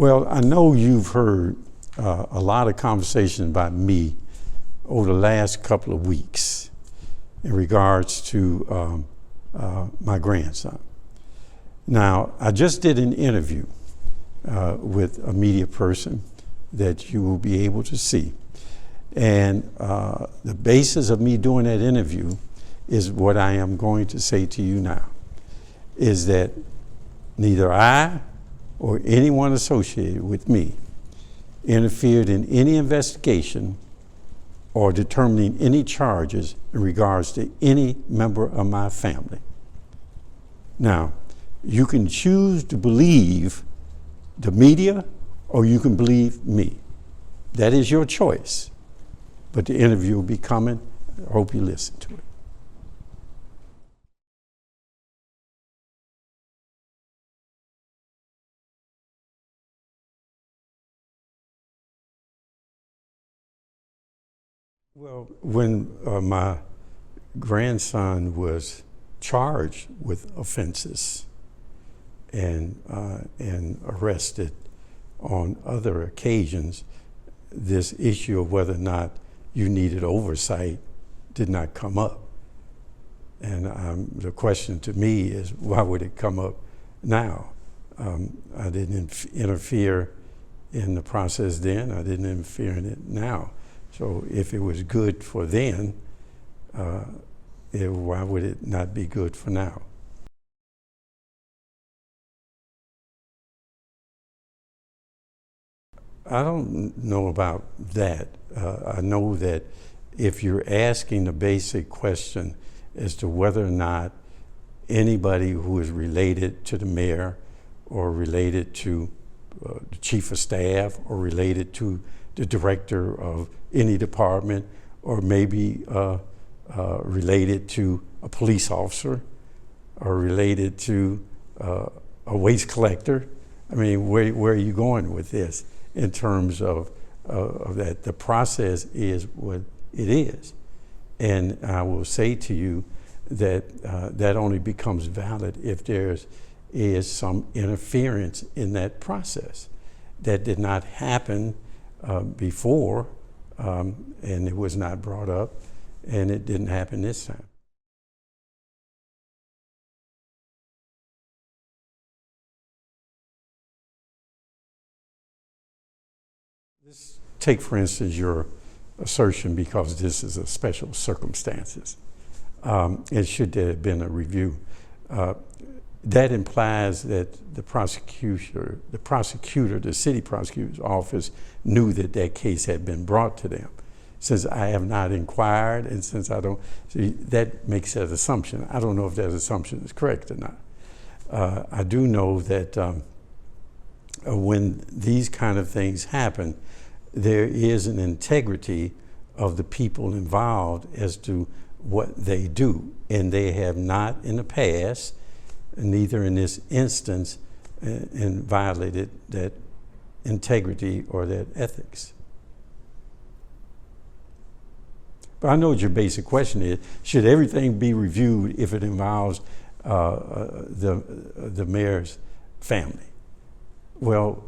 Well, I know you've heard a lot of conversation about me over the last couple of weeks in regards to my grandson. Now, I just did an interview with a media person that you will be able to see. And the basis of me doing that interview is what I am going to say to you now, is that neither I or anyone associated with me interfered in any investigation or determining any charges in regards to any member of my family. Now, you can choose to believe the media or you can believe me. That is your choice. But the interview will be coming. I hope you listen to it. Well, when my grandson was charged with offenses and arrested on other occasions, this issue of whether or not you needed oversight did not come up. And the question to me is, why would it come up now? I didn't interfere in the process then. I didn't interfere in it now. So if it was good for then, why would it not be good for now? I don't know about that. I know that if you're asking the basic question as to whether or not anybody who is related to the mayor or related to the chief of staff or related to the director of any department or maybe related to a police officer or related to a waste collector. I mean, where are you going with this in terms of that? The process is what it is. And I will say to you that that only becomes valid if there is some interference in that process. That did not happen before, and it was not brought up, and it didn't happen this time. Take, for instance, your assertion, because this is a special circumstances. And should there have been a review, that implies that the prosecutor, the city prosecutor's office knew that that case had been brought to them. Since I have not inquired, and since I don't, see, that makes that assumption. I don't know if that assumption is correct or not. I do know that when these kind of things happen, there is an integrity of the people involved as to what they do. And they have not in the past, neither in this instance, and violated that integrity or that ethics. But I know what your basic question is. Should everything be reviewed if it involves the mayor's family? Well,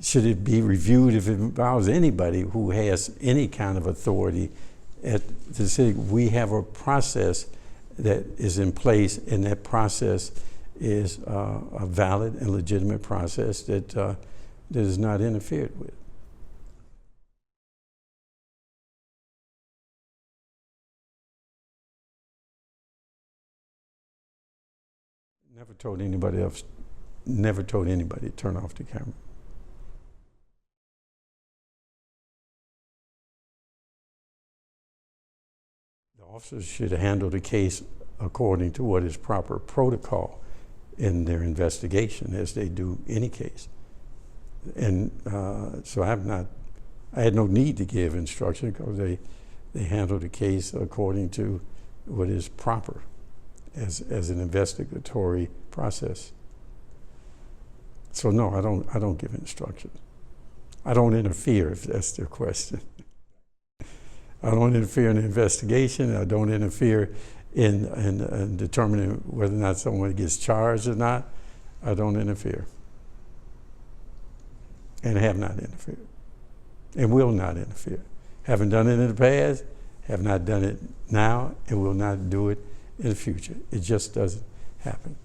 should it be reviewed if it involves anybody who has any kind of authority at the city? We have a process that is in place, and that process is a valid and legitimate process that is not interfered with. Never told anybody else, never told anybody to turn off the camera. The officers should handle the case according to what is proper protocol in their investigation, as they do any case. And so I had no need to give instruction, because they handle the case according to what is proper as an investigatory process. So no, I don't give instructions. I don't interfere, if that's their question. I don't interfere in the investigation. I don't interfere in determining whether or not someone gets charged or not. I don't interfere. and have not interfered and will not interfere. Haven't done it in the past, have not done it now, and will not do it in the future. It just doesn't happen.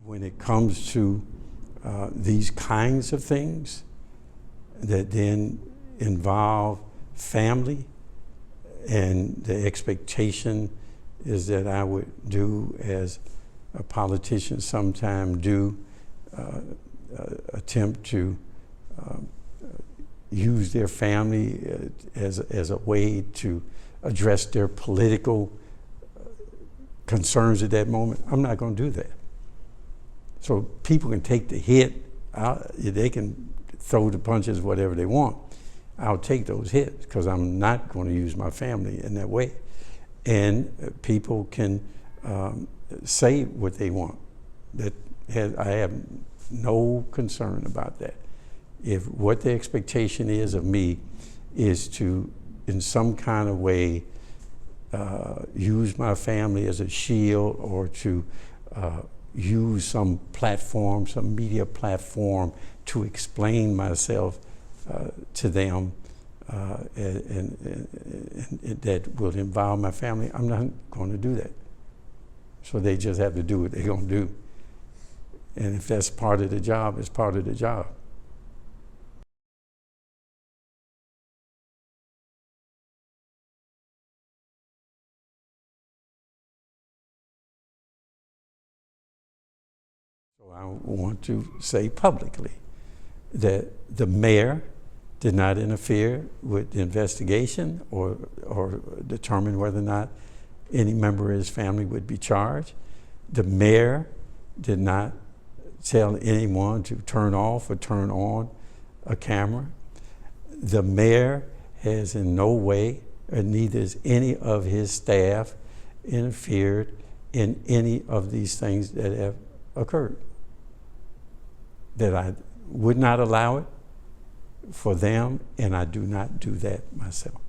When it comes to these kinds of things that then involve family, and the expectation is that I would do as a politician sometimes do, attempt to use their family as a way to address their political concerns at that moment. I'm not going to do that. So people can take the hit, they can throw the punches, whatever they want. I'll take those hits because I'm not going to use my family in that way. And people can say what they want. I have no concern about that. If what the expectation is of me is to, in some kind of way, use my family as a shield, or to use some platform, some media platform to explain myself to them, and that will involve my family, I'm not going to do that. So they just have to do what they're going to do. And if that's part of the job, it's part of the job. So I want to say publicly that the mayor did not interfere with the investigation or determine whether or not any member of his family would be charged. The mayor did not tell anyone to turn off or turn on a camera. The mayor has in no way, or neither has any of his staff, interfered in any of these things that have occurred. That I would not allow it for them, and I do not do that myself.